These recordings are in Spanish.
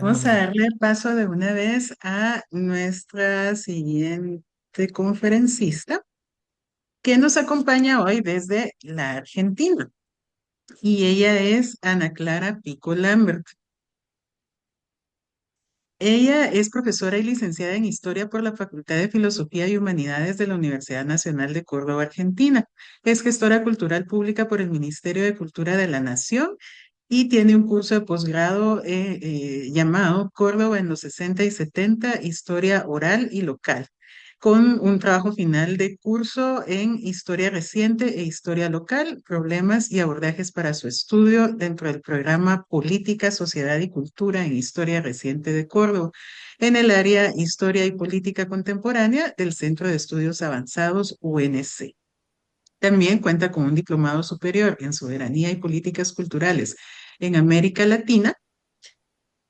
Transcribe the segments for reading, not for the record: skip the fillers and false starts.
Vamos a Déjame. darle paso de una vez a nuestra siguiente conferencista, que nos acompaña hoy desde la Argentina. Y ella es Ana Clara Pico Lambert. Ella es profesora y licenciada en Historia por la Facultad de Filosofía y Humanidades de la Universidad Nacional de Córdoba, Argentina. Es gestora cultural pública por el Ministerio de Cultura de la Nación y tiene un curso de posgrado llamado Córdoba en los 60 y 70, Historia Oral y Local, con un trabajo final de curso en Historia Reciente e Historia Local, problemas y abordajes para su estudio dentro del programa Política, Sociedad y Cultura en Historia Reciente de Córdoba, en el área Historia y Política Contemporánea del Centro de Estudios Avanzados UNC. También cuenta con un diplomado superior en Soberanía y Políticas Culturales en América Latina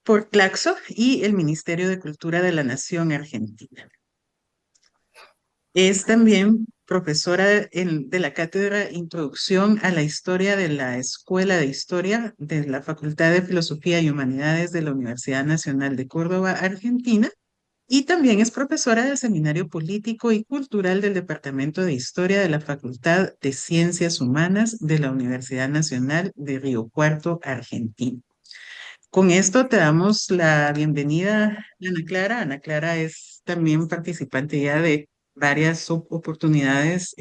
por Claxo y el Ministerio de Cultura de la Nación Argentina. Es también profesora de la cátedra Introducción a la Historia de la Escuela de Historia de la Facultad de Filosofía y Humanidades de la Universidad Nacional de Córdoba, Argentina, y también es profesora del Seminario Político y Cultural del Departamento de Historia de la Facultad de Ciencias Humanas de la Universidad Nacional de Río Cuarto, Argentina. Con esto te damos la bienvenida, Ana Clara. Ana Clara es también participante ya de varias oportunidades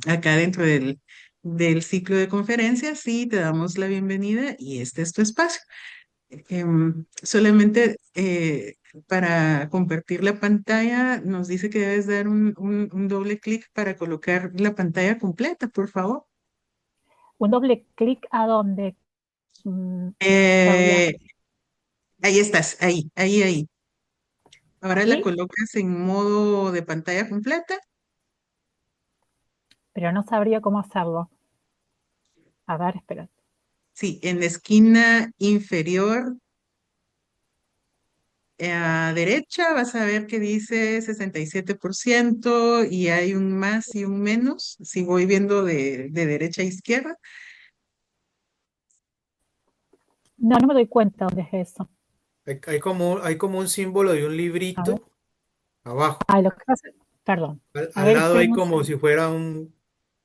acá dentro del ciclo de conferencias y te damos la bienvenida y este es tu espacio. Solamente para compartir la pantalla nos dice que debes dar un doble clic para colocar la pantalla completa, por favor. Un doble clic a donde, Claudia. Eh, Ahí estás, ahí. Ahora la ¿Sí? colocas en modo de pantalla completa. Pero no sabría cómo hacerlo. A ver, espera. Sí, en la esquina inferior a derecha vas a ver que dice 67% y hay un más y un menos. Si voy viendo de derecha a izquierda. No, no me doy cuenta dónde es eso. Hay como un símbolo de un A ver. librito abajo. Ah, lo que pasa, perdón. Al, A al ver, lado hay esperen un como segundo. si fuera un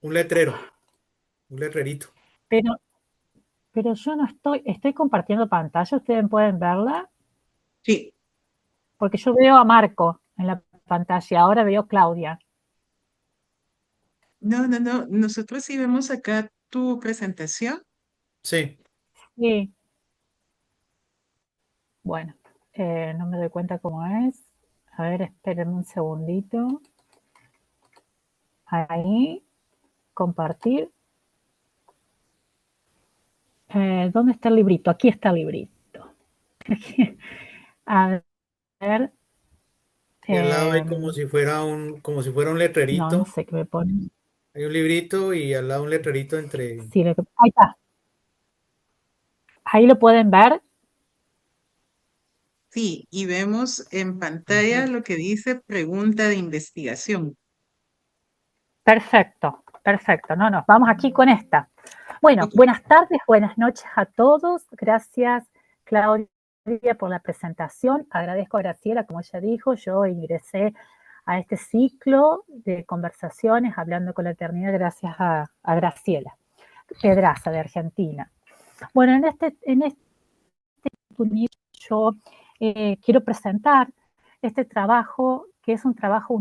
letrero, un letrerito. Pero, pero yo no estoy compartiendo pantalla, ustedes pueden verla, Sí, porque yo veo a Marco en la pantalla, ahora veo a Claudia. no. Nosotros sí vemos acá tu presentación. Sí. Sí, bueno, no me doy cuenta cómo es. A ver, esperen un segundito. Ahí, compartir. ¿Dónde está el librito? Aquí está el librito. A ver, Y al lado hay eh, como si fuera un no, no letrerito. sé qué me ponen. Hay un librito y al lado un letrerito entre. Sí, ahí está. Ahí lo pueden ver. Sí, y vemos en pantalla Ujú. lo que dice pregunta de investigación. Perfecto, perfecto. No, nos vamos aquí con esta. Bueno, Ok. buenas tardes, buenas noches a todos. Gracias, Claudia, por la presentación. Agradezco a Graciela, como ella dijo, yo ingresé a este ciclo de conversaciones hablando con la eternidad gracias a Graciela Pedraza de Argentina. Bueno, en este oportunidad yo quiero presentar este trabajo, que es un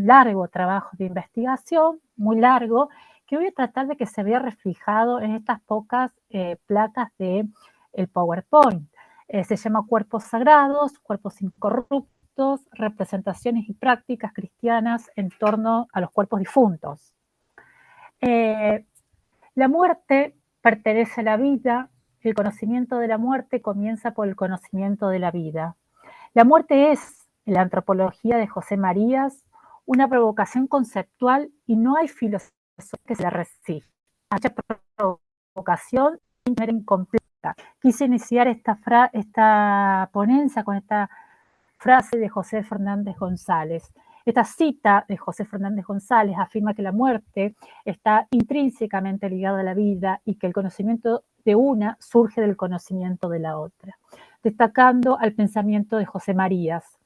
largo trabajo de investigación, muy largo, que voy a tratar de que se vea reflejado en estas pocas placas de el PowerPoint. Se llama Cuerpos Sagrados, Cuerpos Incorruptos, Representaciones y Prácticas Cristianas en torno a los cuerpos difuntos. Eh, la muerte pertenece a la vida, el conocimiento de la muerte comienza por el conocimiento de la vida. La muerte es, en la antropología de José Marías, una provocación conceptual y no hay filosofía que se la resista. A esta provocación era incompleta. Quise iniciar esta ponencia con esta frase de José Fernández González. Esta cita de José Fernández González afirma que la muerte está intrínsecamente ligada a la vida y que el conocimiento de una surge del conocimiento de la otra. destacando al pensamiento de José Marías.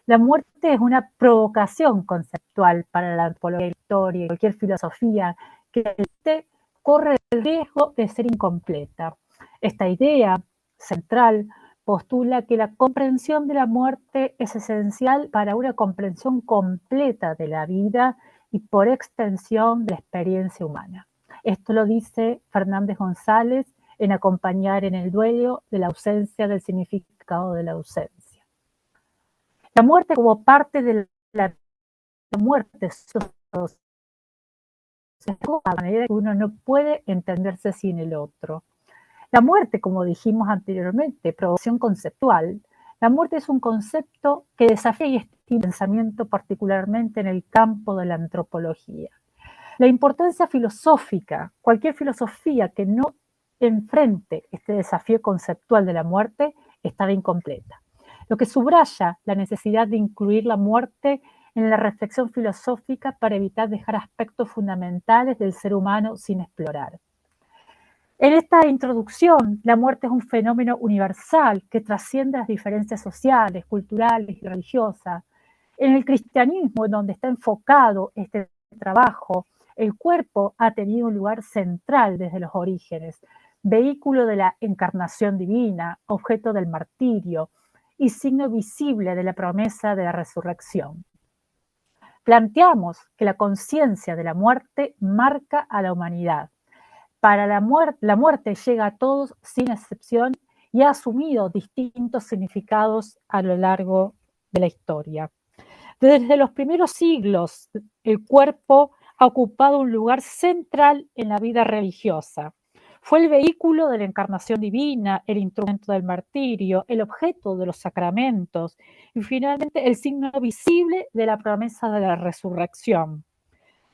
La muerte es una provocación conceptual para la antropología, la historia y cualquier filosofía que corre el riesgo de ser incompleta. Esta idea central postula que la comprensión de la muerte es esencial para una comprensión completa de la vida y por extensión de la experiencia humana. Esto lo dice Fernández González en Acompañar en el duelo de la ausencia del significado de la ausencia. La muerte como parte de la muerte de manera que uno no puede entenderse sin el otro. La muerte, como dijimos anteriormente, provocación conceptual. La muerte es un concepto que desafía y estima el pensamiento, particularmente en el campo de la antropología. La importancia filosófica, cualquier filosofía que no enfrente este desafío conceptual de la muerte, estará incompleta. Lo que subraya la necesidad de incluir la muerte en la reflexión filosófica para evitar dejar aspectos fundamentales del ser humano sin explorar. En esta introducción, la muerte es un fenómeno universal que trasciende las diferencias sociales, culturales y religiosas. En el cristianismo, en donde está enfocado este trabajo, el cuerpo ha tenido un lugar central desde los orígenes, vehículo de la encarnación divina, objeto del martirio y signo visible de la promesa de la resurrección. Planteamos que la conciencia de la muerte marca a la humanidad. Para la muerte llega a todos sin excepción y ha asumido distintos significados a lo largo de la historia. Desde los primeros siglos, el cuerpo ha ocupado un lugar central en la vida religiosa. Fue el vehículo de la encarnación divina, el instrumento del martirio, el objeto de los sacramentos y finalmente el signo visible de la promesa de la resurrección.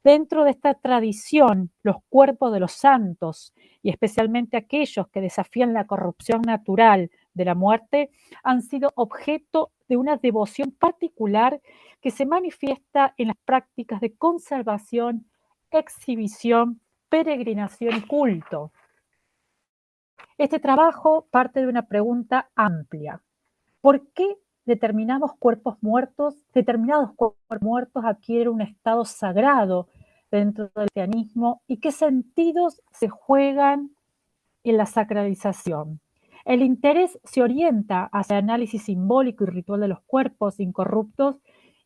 Dentro de esta tradición, los cuerpos de los santos, y especialmente aquellos que desafían la corrupción natural de la muerte, han sido objeto de una devoción particular que se manifiesta en las prácticas de conservación, exhibición, peregrinación y culto. Este trabajo parte de una pregunta amplia. ¿Por qué determinados cuerpos muertos adquieren un estado sagrado dentro del cristianismo y qué sentidos se juegan en la sacralización? El interés se orienta hacia el análisis simbólico y ritual de los cuerpos incorruptos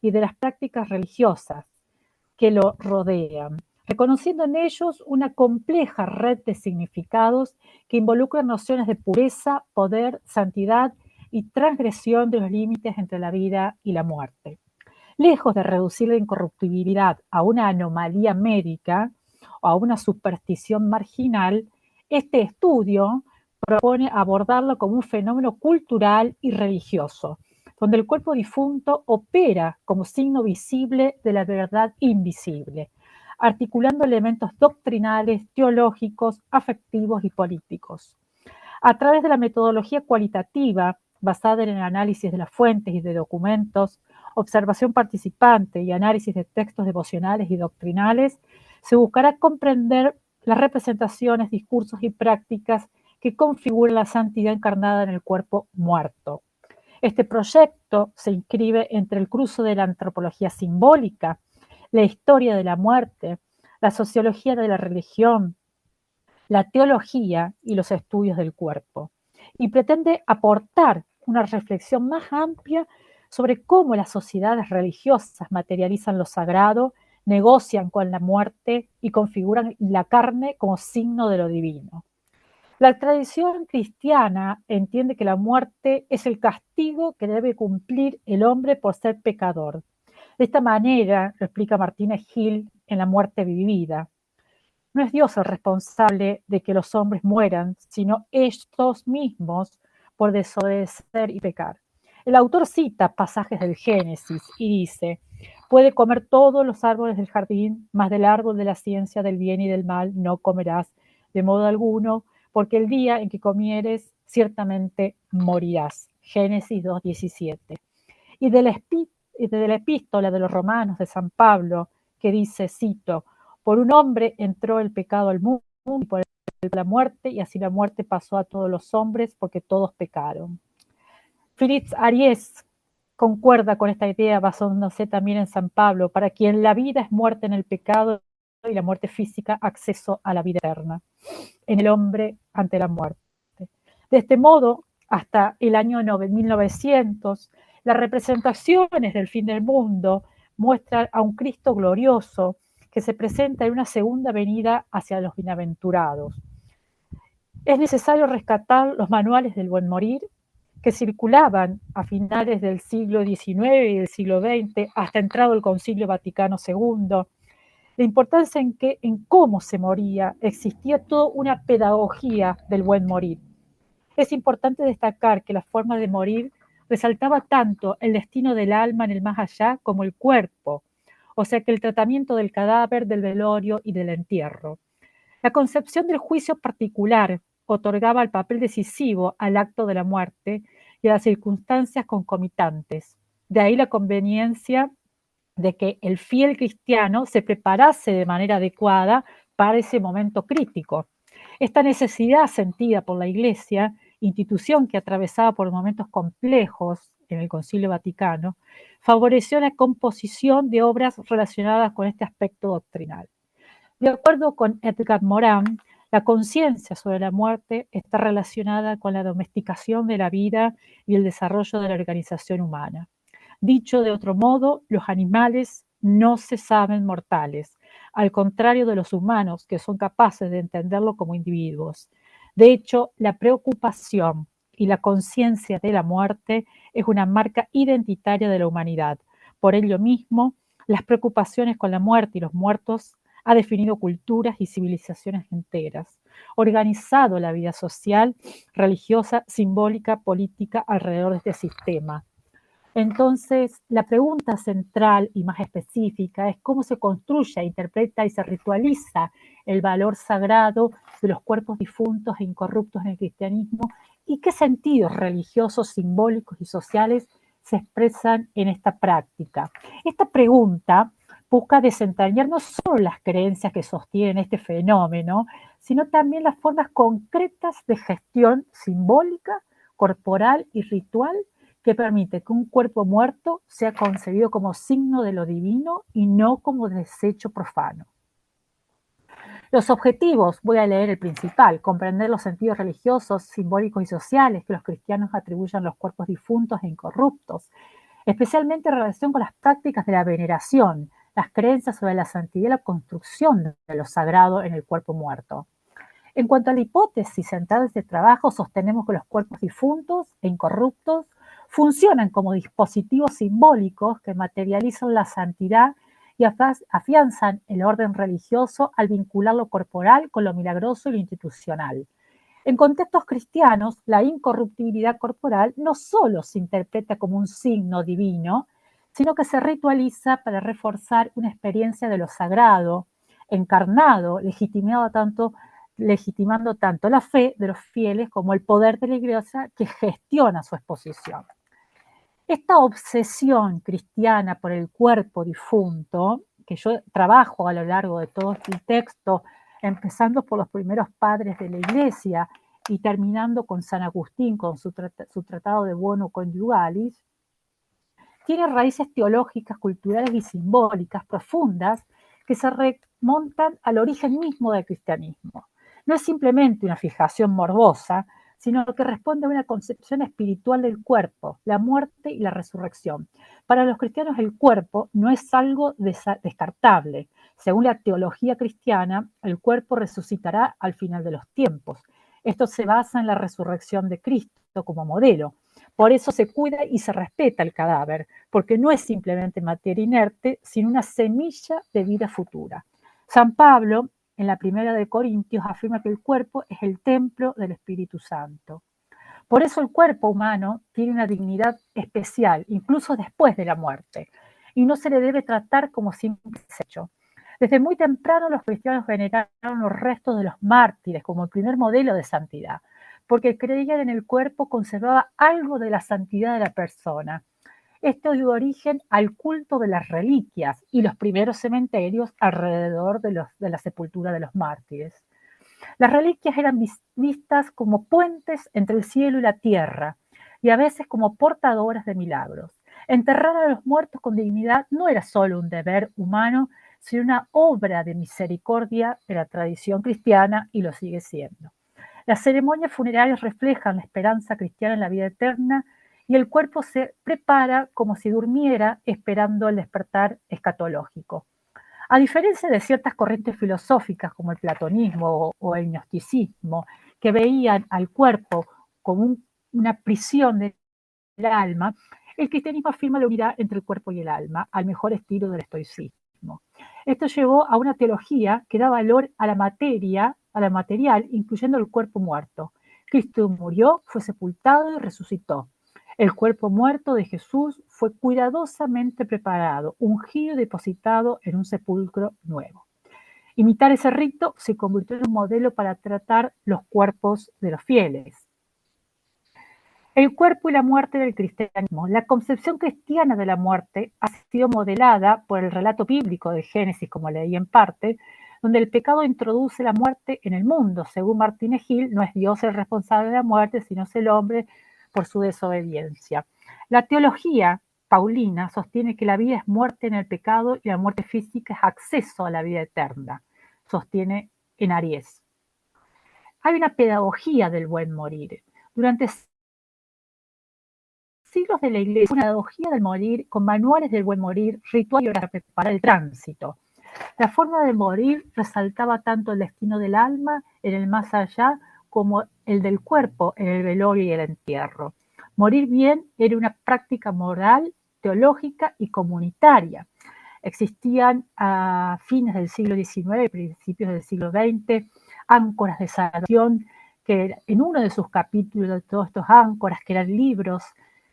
y de las prácticas religiosas que lo rodean, reconociendo en ellos una compleja red de significados que involucran nociones de pureza, poder, santidad y transgresión de los límites entre la vida y la muerte. Lejos de reducir la incorruptibilidad a una anomalía médica o a una superstición marginal, este estudio propone abordarlo como un fenómeno cultural y religioso, donde el cuerpo difunto opera como signo visible de la verdad invisible, articulando elementos doctrinales, teológicos, afectivos y políticos. A través de la metodología cualitativa, basada en el análisis de las fuentes y de documentos, observación participante y análisis de textos devocionales y doctrinales, se buscará comprender las representaciones, discursos y prácticas que configuran la santidad encarnada en el cuerpo muerto. Este proyecto se inscribe entre el cruce de la antropología simbólica, la historia de la muerte, la sociología de la religión, la teología y los estudios del cuerpo, y pretende aportar una reflexión más amplia sobre cómo las sociedades religiosas materializan lo sagrado, negocian con la muerte y configuran la carne como signo de lo divino. La tradición cristiana entiende que la muerte es el castigo que debe cumplir el hombre por ser pecador. De esta manera, lo explica Martínez Gil en La muerte vivida, no es Dios el responsable de que los hombres mueran, sino estos mismos por desobedecer y pecar. El autor cita pasajes del Génesis y dice, puede comer todos los árboles del jardín, mas del árbol de la ciencia del bien y del mal no comerás de modo alguno, porque el día en que comieres ciertamente morirás. Génesis 2:17. Y de la epístola de los Romanos de San Pablo, que dice, cito, por un hombre entró el pecado al mundo y por la muerte, y así la muerte pasó a todos los hombres porque todos pecaron. Félix Ariès concuerda con esta idea basándose también en San Pablo, para quien la vida es muerte en el pecado y la muerte física acceso a la vida eterna, en el hombre ante la muerte. De este modo, hasta el año 1900, las representaciones del fin del mundo muestran a un Cristo glorioso que se presenta en una segunda venida hacia los bienaventurados. Es necesario rescatar los manuales del buen morir que circulaban a finales del siglo XIX y del siglo XX hasta entrado el Concilio Vaticano II. La importancia en cómo se moría, existía toda una pedagogía del buen morir. Es importante destacar que la forma de morir resaltaba tanto el destino del alma en el más allá como el cuerpo, o sea que el tratamiento del cadáver, del velorio y del entierro. La concepción del juicio particular otorgaba el papel decisivo al acto de la muerte y a las circunstancias concomitantes. De ahí la conveniencia de que el fiel cristiano se preparase de manera adecuada para ese momento crítico. Esta necesidad sentida por la Iglesia, institución que atravesaba por momentos complejos en el Concilio Vaticano, favoreció la composición de obras relacionadas con este aspecto doctrinal. De acuerdo con Edgar Morin, la conciencia sobre la muerte está relacionada con la domesticación de la vida y el desarrollo de la organización humana. Dicho de otro modo, los animales no se saben mortales, al contrario de los humanos, que son capaces de entenderlo como individuos. De hecho, la preocupación y la conciencia de la muerte es una marca identitaria de la humanidad. Por ello mismo, las preocupaciones con la muerte y los muertos ha definido culturas y civilizaciones enteras, organizado la vida social, religiosa, simbólica, política alrededor de este sistema. Entonces, la pregunta central y más específica es cómo se construye, interpreta y se ritualiza el valor sagrado de los cuerpos difuntos e incorruptos en el cristianismo y qué sentidos religiosos, simbólicos y sociales se expresan en esta práctica. Esta pregunta busca desentrañar no solo las creencias que sostienen este fenómeno, sino también las formas concretas de gestión simbólica, corporal y ritual que permite que un cuerpo muerto sea concebido como signo de lo divino y no como desecho profano. Los objetivos, voy a leer el principal, comprender los sentidos religiosos, simbólicos y sociales que los cristianos atribuyen a los cuerpos difuntos e incorruptos, especialmente en relación con las prácticas de la veneración, las creencias sobre la santidad y la construcción de lo sagrado en el cuerpo muerto. En cuanto a la hipótesis central de este trabajo, sostenemos que los cuerpos difuntos e incorruptos funcionan como dispositivos simbólicos que materializan la santidad y afianzan el orden religioso al vincular lo corporal con lo milagroso y lo institucional. En contextos cristianos, la incorruptibilidad corporal no solo se interpreta como un signo divino, sino que se ritualiza para reforzar una experiencia de lo sagrado, encarnado, legitimando tanto la fe de los fieles como el poder de la Iglesia que gestiona su exposición. Esta obsesión cristiana por el cuerpo difunto, que yo trabajo a lo largo de todo el texto, empezando por los primeros padres de la Iglesia y terminando con San Agustín, con su tratado de Bono Conjugalis, tiene raíces teológicas, culturales y simbólicas profundas que se remontan al origen mismo del cristianismo. No es simplemente una fijación morbosa, sino que responde a una concepción espiritual del cuerpo, la muerte y la resurrección. Para los cristianos el cuerpo no es algo descartable. Según la teología cristiana, el cuerpo resucitará al final de los tiempos. Esto se basa en la resurrección de Cristo como modelo. Por eso se cuida y se respeta el cadáver, porque no es simplemente materia inerte, sino una semilla de vida futura. San Pablo, en la primera de Corintios, afirma que el cuerpo es el templo del Espíritu Santo. Por eso el cuerpo humano tiene una dignidad especial, incluso después de la muerte, y no se le debe tratar como simple desecho. Desde muy temprano los cristianos veneraron los restos de los mártires como el primer modelo de santidad, porque creían en el cuerpo conservaba algo de la santidad de la persona. Esto dio origen al culto de las reliquias y los primeros cementerios alrededor de la sepultura de los mártires. Las reliquias eran vistas como puentes entre el cielo y la tierra, y a veces como portadoras de milagros. Enterrar a los muertos con dignidad no era solo un deber humano, sino una obra de misericordia de la tradición cristiana y lo sigue siendo. Las ceremonias funerarias reflejan la esperanza cristiana en la vida eterna y el cuerpo se prepara como si durmiera esperando el despertar escatológico. A diferencia de ciertas corrientes filosóficas como el platonismo o el gnosticismo, que veían al cuerpo como una prisión del alma, el cristianismo afirma la unidad entre el cuerpo y el alma, al mejor estilo del estoicismo. Esto llevó a una teología que da valor a la materia, a la material, incluyendo el cuerpo muerto. Cristo murió, fue sepultado y resucitó. El cuerpo muerto de Jesús fue cuidadosamente preparado, ungido y depositado en un sepulcro nuevo. Imitar ese rito se convirtió en un modelo para tratar los cuerpos de los fieles. El cuerpo y la muerte del cristianismo. La concepción cristiana de la muerte ha sido modelada por el relato bíblico de Génesis, como leí en parte, donde el pecado introduce la muerte en el mundo. Según Martínez Gil, no es Dios el responsable de la muerte, sino es el hombre por su desobediencia. La teología paulina sostiene que la vida es muerte en el pecado y la muerte física es acceso a la vida eterna, sostiene en Aries. Hay una pedagogía del buen morir. Durante siglos de la Iglesia, una pedagogía del morir con manuales del buen morir, rituales para preparar el tránsito. La forma de morir resaltaba tanto el destino del alma en el más allá como el del cuerpo en el velorio y el entierro. Morir bien era una práctica moral, teológica y comunitaria. Existían a fines del siglo XIX y principios del siglo XX áncoras de salvación que en uno de sus capítulos de todos estos áncoras, que eran libros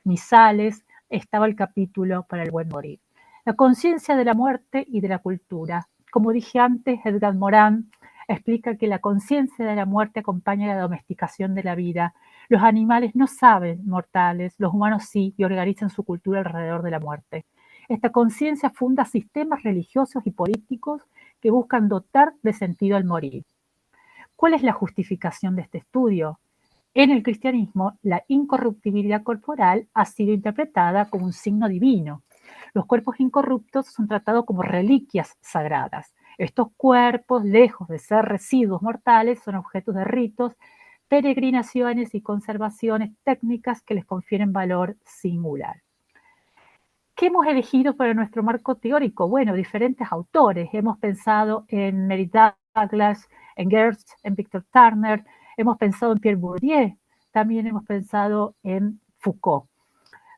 misales, estaba el capítulo para el buen morir. La conciencia de la muerte y de la cultura. Como dije antes, Edgar Morin explica que la conciencia de la muerte acompaña la domesticación de la vida. Los animales no saben mortales, los humanos sí, y organizan su cultura alrededor de la muerte. Esta conciencia funda sistemas religiosos y políticos que buscan dotar de sentido al morir. ¿Cuál es la justificación de este estudio? En el cristianismo, la incorruptibilidad corporal ha sido interpretada como un signo divino. Los cuerpos incorruptos son tratados como reliquias sagradas. Estos cuerpos, lejos de ser residuos mortales, son objetos de ritos, peregrinaciones y conservaciones técnicas que les confieren valor singular. ¿Qué hemos elegido para nuestro marco teórico? Bueno, diferentes autores. Hemos pensado en Mary Douglas, en Gertz, en Victor Turner, hemos pensado en Pierre Bourdieu, también hemos pensado en Foucault.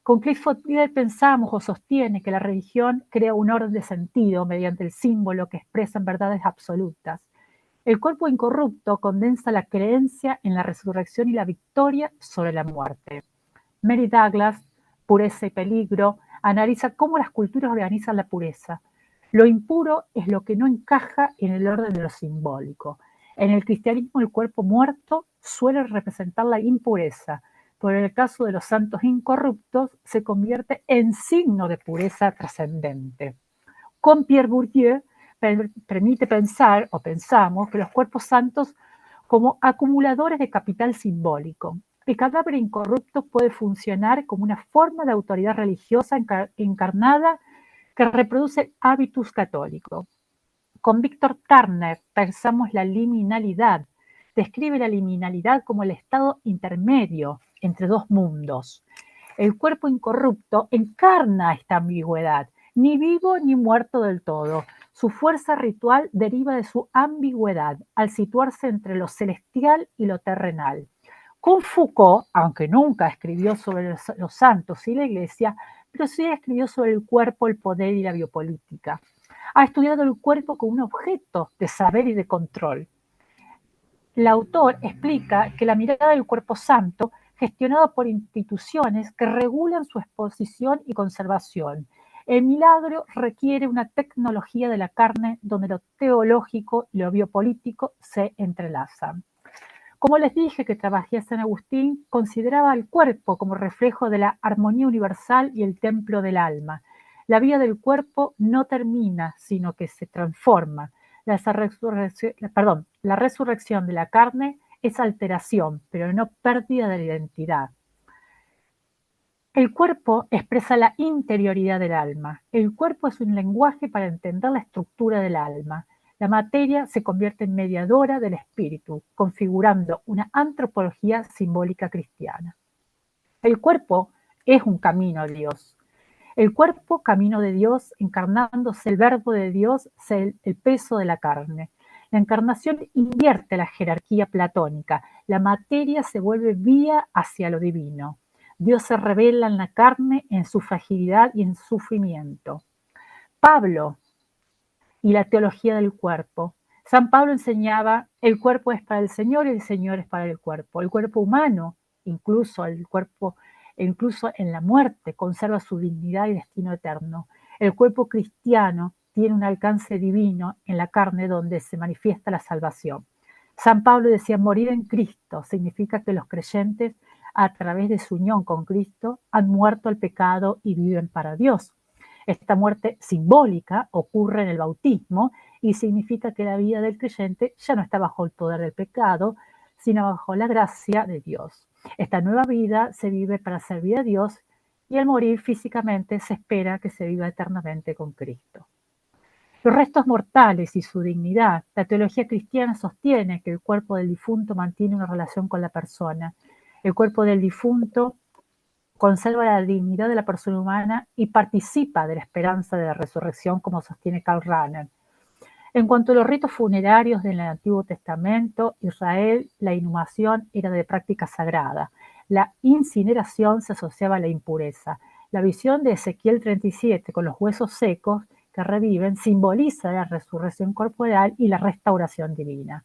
Con Clifford Miller pensamos o sostiene que la religión crea un orden de sentido mediante el símbolo que expresan verdades absolutas. El cuerpo incorrupto condensa la creencia en la resurrección y la victoria sobre la muerte. Mary Douglas, Pureza y Peligro, analiza cómo las culturas organizan la pureza. Lo impuro es lo que no encaja en el orden de lo simbólico. En el cristianismo, el cuerpo muerto suele representar la impureza, pero en el caso de los santos incorruptos se convierte en signo de pureza trascendente. Con Pierre Bourdieu permite pensar, o pensamos, que los cuerpos santos como acumuladores de capital simbólico. El cadáver incorrupto puede funcionar como una forma de autoridad religiosa encarnada que reproduce el hábitus católico. Con Victor Turner pensamos la liminalidad. Describe la liminalidad como el estado intermedio entre dos mundos. El cuerpo incorrupto encarna esta ambigüedad, ni vivo ni muerto del todo. Su fuerza ritual deriva de su ambigüedad, al situarse entre lo celestial y lo terrenal. Con Foucault, aunque nunca escribió sobre los santos y la iglesia, pero sí escribió sobre el cuerpo, el poder y la biopolítica. Ha estudiado el cuerpo como un objeto de saber y de control. El autor explica que la mirada del cuerpo santo, gestionado por instituciones que regulan su exposición y conservación. El milagro requiere una tecnología de la carne donde lo teológico y lo biopolítico se entrelazan. Como les dije que trabajé a San Agustín, consideraba el cuerpo como reflejo de la armonía universal y el templo del alma. La vida del cuerpo no termina, sino que se transforma. La resurrección de la carne es alteración, pero no pérdida de la identidad. El cuerpo expresa la interioridad del alma. El cuerpo es un lenguaje para entender la estructura del alma. La materia se convierte en mediadora del espíritu, configurando una antropología simbólica cristiana. El cuerpo es un camino a Dios. El cuerpo, camino de Dios, encarnándose el verbo de Dios, el peso de la carne. La encarnación invierte la jerarquía platónica. La materia se vuelve vía hacia lo divino. Dios se revela en la carne, en su fragilidad y en su sufrimiento. Pablo y la teología del cuerpo. San Pablo enseñaba, el cuerpo es para el Señor y el Señor es para el cuerpo. El cuerpo humano, incluso en la muerte, conserva su dignidad y destino eterno. El cuerpo cristiano tiene un alcance divino en la carne donde se manifiesta la salvación. San Pablo decía, morir en Cristo significa que los creyentes, a través de su unión con Cristo, han muerto al pecado y viven para Dios. Esta muerte simbólica ocurre en el bautismo y significa que la vida del creyente ya no está bajo el poder del pecado, sino bajo la gracia de Dios. Esta nueva vida se vive para servir a Dios y al morir físicamente se espera que se viva eternamente con Cristo. Los restos mortales y su dignidad. La teología cristiana sostiene que el cuerpo del difunto mantiene una relación con la persona. El cuerpo del difunto conserva la dignidad de la persona humana y participa de la esperanza de la resurrección, como sostiene Karl Rahner. En cuanto a los ritos funerarios del Antiguo Testamento, Israel, la inhumación era de práctica sagrada. La incineración se asociaba a la impureza. La visión de Ezequiel 37 con los huesos secos que reviven simboliza la resurrección corporal y la restauración divina.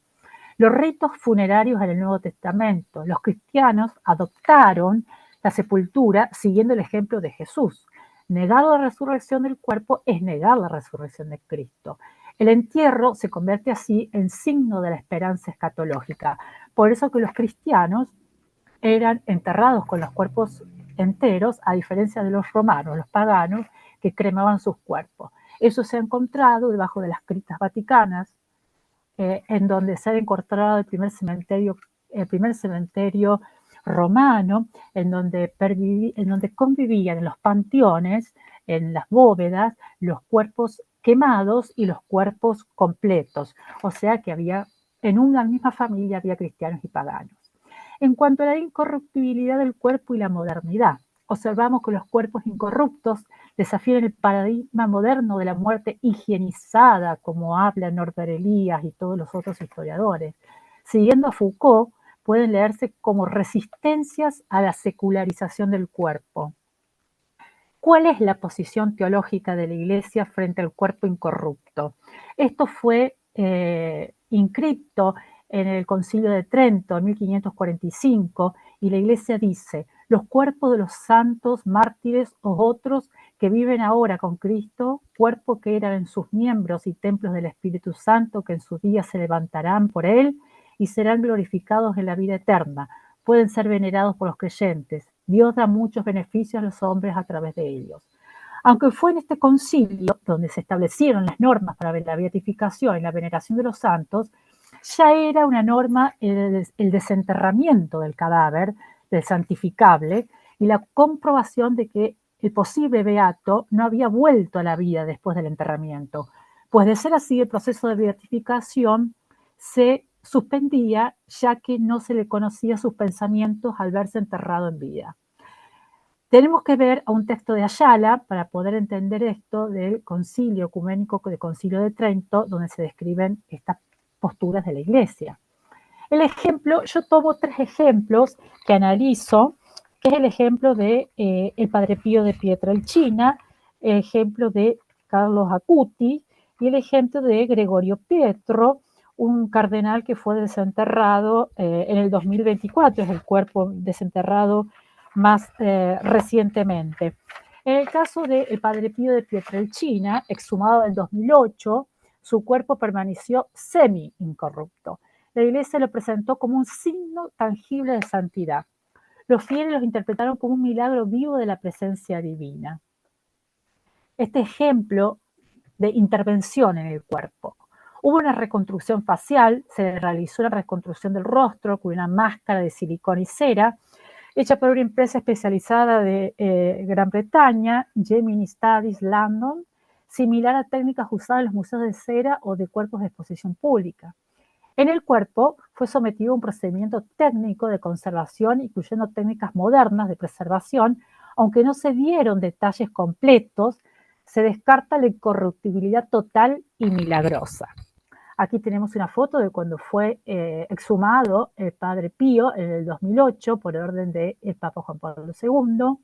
Los ritos funerarios en el Nuevo Testamento. Los cristianos adoptaron la sepultura siguiendo el ejemplo de Jesús. Negar la resurrección del cuerpo es negar la resurrección de Cristo. El entierro se convierte así en signo de la esperanza escatológica. Por eso que los cristianos eran enterrados con los cuerpos enteros, a diferencia de los romanos, los paganos, que cremaban sus cuerpos. Eso se ha encontrado debajo de las criptas vaticanas, en donde se ha encontrado el primer cementerio romano, en donde convivían en los panteones, en las bóvedas, los cuerpos quemados y los cuerpos completos. O sea que en una misma familia había cristianos y paganos. En cuanto a la incorruptibilidad del cuerpo y la modernidad, observamos que los cuerpos incorruptos desafían el paradigma moderno de la muerte higienizada, como habla Norbert Elias y todos los otros historiadores. Siguiendo a Foucault, pueden leerse como resistencias a la secularización del cuerpo. ¿Cuál es la posición teológica de la Iglesia frente al cuerpo incorrupto? Esto fue inscripto en el Concilio de Trento en 1545 y la Iglesia dice, los cuerpos de los santos, mártires o otros que viven ahora con Cristo, cuerpo que eran en sus miembros y templos del Espíritu Santo, que en sus días se levantarán por él y serán glorificados en la vida eterna, pueden ser venerados por los creyentes. Dios da muchos beneficios a los hombres a través de ellos. Aunque fue en este concilio donde se establecieron las normas para la beatificación y la veneración de los santos, ya era una norma el desenterramiento del cadáver, del santificable, y la comprobación de que el posible beato no había vuelto a la vida después del enterramiento. Pues de ser así, el proceso de beatificación se suspendía, ya que no se le conocía sus pensamientos al verse enterrado en vida. Tenemos que ver a un texto de Ayala para poder entender esto del concilio ecuménico, del concilio de Trento, donde se describen estas posturas de la Iglesia. El ejemplo, yo tomo 3 ejemplos que analizo, que es el ejemplo de el Padre Pío de Pietrelcina, el ejemplo de Carlos Acuti y el ejemplo de Gregorio Pietro, un cardenal que fue desenterrado en el 2024, es el cuerpo desenterrado más recientemente. En el caso del Padre Pío de Pietrelcina, exhumado en el 2008, su cuerpo permaneció semi-incorrupto. La Iglesia lo presentó como un signo tangible de santidad. Los fieles los interpretaron como un milagro vivo de la presencia divina. Este ejemplo de intervención en el cuerpo. Hubo una reconstrucción facial, se realizó una reconstrucción del rostro con una máscara de silicona y cera, hecha por una empresa especializada de Gran Bretaña, Gemini Studies London, similar a técnicas usadas en los museos de cera o de cuerpos de exposición pública. En el cuerpo fue sometido a un procedimiento técnico de conservación, incluyendo técnicas modernas de preservación, aunque no se dieron detalles completos, se descarta la incorruptibilidad total y milagrosa. Aquí tenemos una foto de cuando fue exhumado el Padre Pío en el 2008 por orden del Papa Juan Pablo II.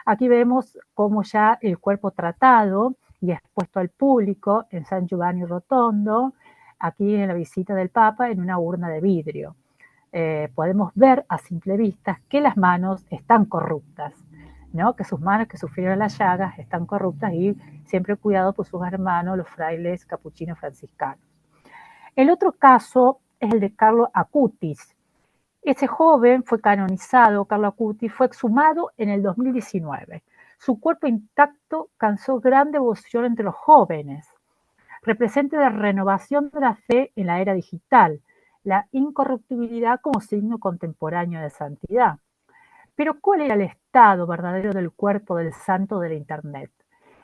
Aquí vemos cómo ya el cuerpo tratado y expuesto al público en San Giovanni Rotondo, aquí en la visita del Papa, en una urna de vidrio. Podemos ver a simple vista que las manos están corruptas, ¿no? Que sus manos que sufrieron las llagas están corruptas y siempre cuidado por sus hermanos, los frailes capuchinos franciscanos. El otro caso es el de Carlo Acutis. Ese joven fue canonizado, Carlo Acutis, fue exhumado en el 2019. Su cuerpo intacto causó gran devoción entre los jóvenes. Representa la renovación de la fe en la era digital, la incorruptibilidad como signo contemporáneo de santidad. Pero ¿cuál era el estado verdadero del cuerpo del santo de la Internet?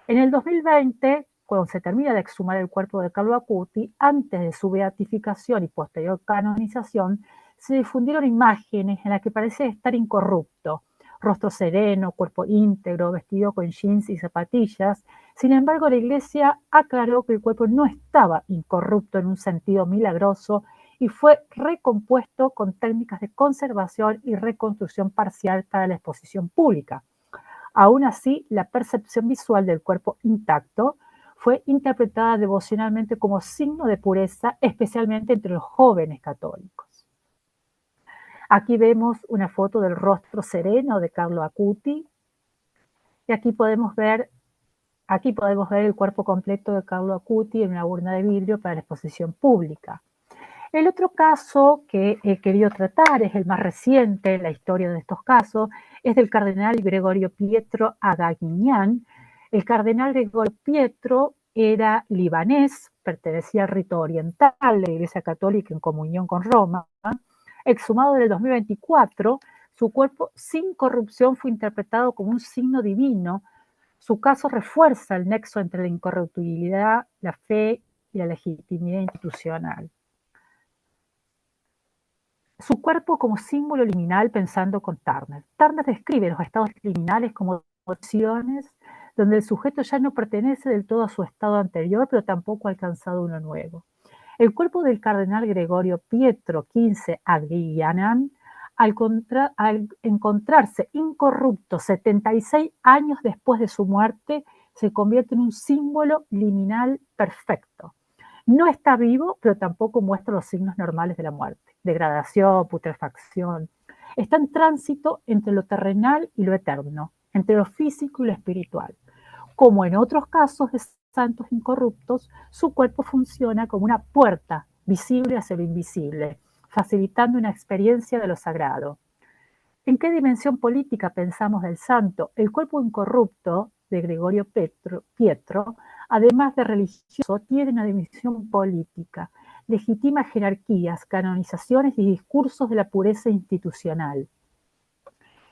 En el 2020, cuando se termina de exhumar el cuerpo de Carlo Acutis, antes de su beatificación y posterior canonización, se difundieron imágenes en las que parecía estar incorrupto, rostro sereno, cuerpo íntegro, vestido con jeans y zapatillas. Sin embargo, la Iglesia aclaró que el cuerpo no estaba incorrupto en un sentido milagroso y fue recompuesto con técnicas de conservación y reconstrucción parcial para la exposición pública. Aún así, la percepción visual del cuerpo intacto fue interpretada devocionalmente como signo de pureza, especialmente entre los jóvenes católicos. Aquí vemos una foto del rostro sereno de Carlo Acutis y aquí podemos ver el cuerpo completo de Carlo Acutis en una urna de vidrio para la exposición pública. El otro caso que he querido tratar, es el más reciente en la historia de estos casos, es del cardenal Gregorio Pietro Agaguiñán. El cardenal Gregorio Pietro era libanés, pertenecía al rito oriental de la Iglesia Católica en comunión con Roma. Exhumado en el 2024, su cuerpo sin corrupción fue interpretado como un signo divino. Su caso refuerza el nexo entre la incorruptibilidad, la fe y la legitimidad institucional. Su cuerpo como símbolo liminal pensando con Turner. Turner describe los estados liminales como opciones donde el sujeto ya no pertenece del todo a su estado anterior, pero tampoco ha alcanzado uno nuevo. El cuerpo del cardenal Gregorio Pietro XV Agaguiñán, al encontrarse incorrupto 76 años después de su muerte, se convierte en un símbolo liminal perfecto. No está vivo, pero tampoco muestra los signos normales de la muerte: degradación, putrefacción. Está en tránsito entre lo terrenal y lo eterno, entre lo físico y lo espiritual. Como en otros casos de santos incorruptos, su cuerpo funciona como una puerta visible hacia lo invisible, facilitando una experiencia de lo sagrado. ¿En qué dimensión política pensamos del santo? El cuerpo incorrupto de Gregorio Pietro, además de religioso, tiene una dimensión política, legitima jerarquías, canonizaciones y discursos de la pureza institucional.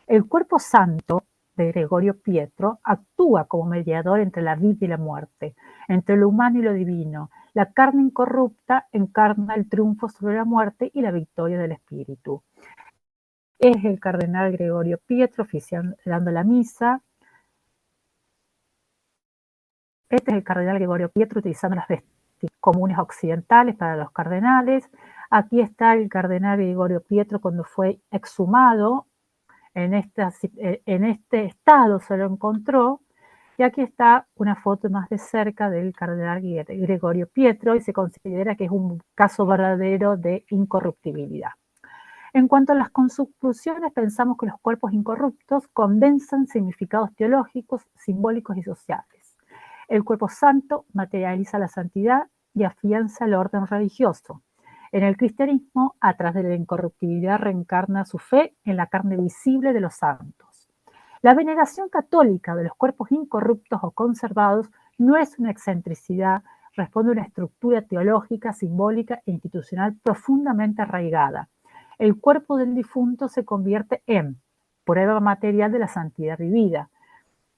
El cuerpo santo de Gregorio Pietro actúa como mediador entre la vida y la muerte, entre lo humano y lo divino. La carne incorrupta encarna el triunfo sobre la muerte y la victoria del espíritu. Es el cardenal Gregorio Pietro oficiando la misa. Este es el cardenal Gregorio Pietro utilizando las vestimentas comunes occidentales para los cardenales. Aquí está el cardenal Gregorio Pietro cuando fue exhumado. En este estado se lo encontró. Y aquí está una foto más de cerca del cardenal Gregorio Pietro y se considera que es un caso verdadero de incorruptibilidad. En cuanto a las conclusiones, pensamos que los cuerpos incorruptos condensan significados teológicos, simbólicos y sociales. El cuerpo santo materializa la santidad y afianza el orden religioso. En el cristianismo, a través de la incorruptibilidad, reencarna su fe en la carne visible de los santos. La veneración católica de los cuerpos incorruptos o conservados no es una excentricidad, responde a una estructura teológica, simbólica e institucional profundamente arraigada. El cuerpo del difunto se convierte en prueba material de la santidad vivida,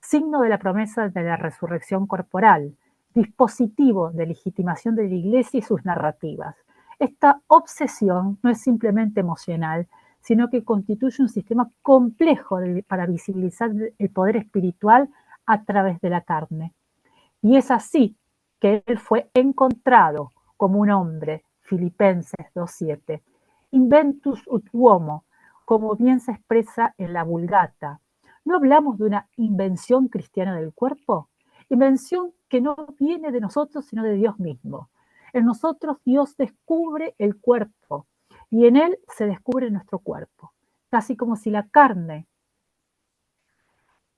signo de la promesa de la resurrección corporal, dispositivo de legitimación de la Iglesia y sus narrativas. Esta obsesión no es simplemente emocional, sino que constituye un sistema complejo para visibilizar el poder espiritual a través de la carne. Y es así que él fue encontrado como un hombre, Filipenses 2:7, inventus ut uomo, como bien se expresa en la Vulgata. ¿No hablamos de una invención cristiana del cuerpo? Invención que no viene de nosotros, sino de Dios mismo. En nosotros Dios descubre el cuerpo y en él se descubre nuestro cuerpo, casi como si la carne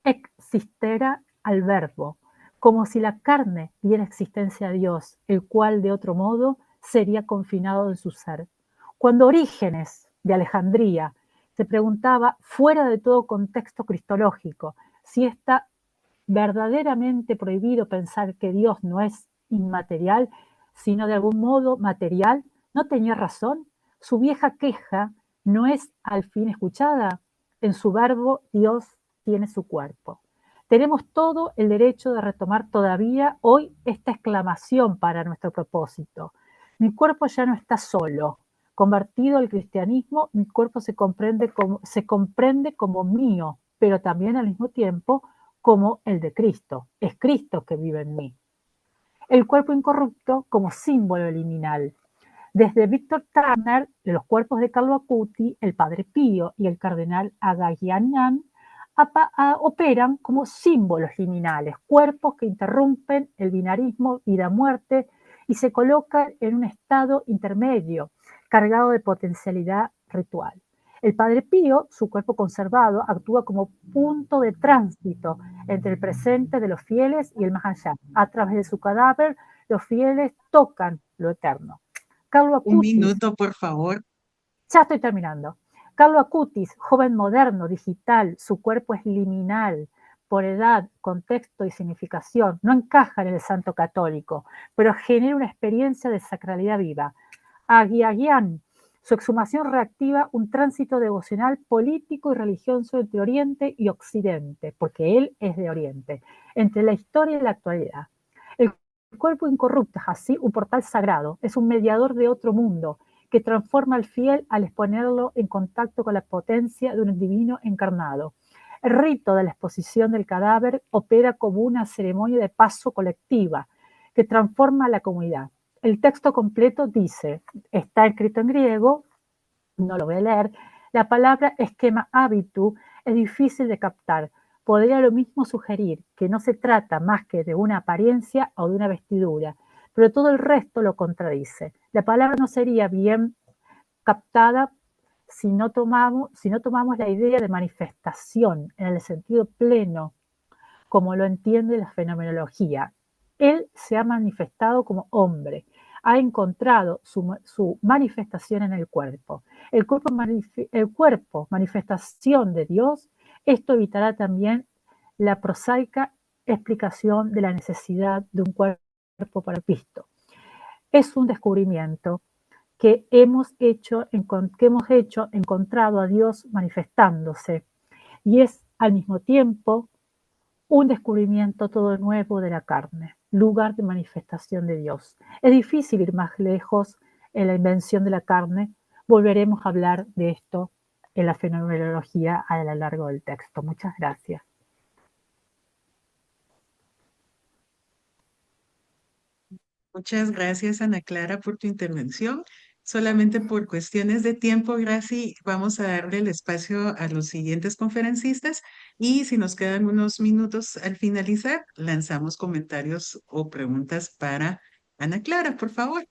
existiera al verbo, como si la carne diera existencia a Dios, el cual de otro modo sería confinado en su ser. Cuando Orígenes de Alejandría se preguntaba, fuera de todo contexto cristológico, si está verdaderamente prohibido pensar que Dios no es inmaterial, sino de algún modo material, ¿no tenía razón? Su vieja queja no es al fin escuchada. En su verbo Dios tiene su cuerpo. Tenemos todo el derecho de retomar todavía hoy esta exclamación para nuestro propósito. Mi cuerpo ya no está solo. Convertido al cristianismo, mi cuerpo se comprende como mío, pero también al mismo tiempo como el de Cristo. Es Cristo que vive en mí. El cuerpo incorrupto como símbolo liminal. Desde Víctor Turner, de los cuerpos de Carlo Acuti, el Padre Pío y el cardenal Agagianian operan como símbolos liminales, cuerpos que interrumpen el binarismo vida-muerte y se colocan en un estado intermedio, cargado de potencialidad ritual. El Padre Pío, su cuerpo conservado, actúa como punto de tránsito entre el presente de los fieles y el más allá. A través de su cadáver, los fieles tocan lo eterno. Carlo Un Acutis, minuto, por favor. ya estoy terminando. Carlo Acutis, joven moderno, digital, su cuerpo es liminal, por edad, contexto y significación, no encaja en el santo católico, pero genera una experiencia de sacralidad viva. Aguiaguian, su exhumación reactiva un tránsito devocional, político y religioso entre Oriente y Occidente, porque él es de Oriente, entre la historia y la actualidad. El cuerpo incorrupto es así un portal sagrado, es un mediador de otro mundo, que transforma al fiel al exponerlo en contacto con la potencia de un divino encarnado. El rito de la exposición del cadáver opera como una ceremonia de paso colectiva que transforma a la comunidad. El texto completo dice, está escrito en griego, no lo voy a leer, la palabra esquema habitu es difícil de captar. Podría lo mismo sugerir que no se trata más que de una apariencia o de una vestidura, pero todo el resto lo contradice. La palabra no sería bien captada si no tomamos la idea de manifestación en el sentido pleno, como lo entiende la fenomenología. Él se ha manifestado como hombre, ha encontrado su manifestación en el cuerpo. El cuerpo, manifestación de Dios, esto evitará también la prosaica explicación de la necesidad de un cuerpo para Cristo. Es un descubrimiento que hemos hecho, encontrado a Dios manifestándose, y es al mismo tiempo un descubrimiento todo nuevo de la carne, lugar de manifestación de Dios. Es difícil ir más lejos en la invención de la carne. Volveremos a hablar de esto en la fenomenología a lo largo del texto. Muchas gracias. Muchas gracias, Ana Clara, por tu intervención. Solamente por cuestiones de tiempo, Graci, vamos a darle el espacio a los siguientes conferencistas y si nos quedan unos minutos al finalizar, lanzamos comentarios o preguntas para Ana Clara, por favor.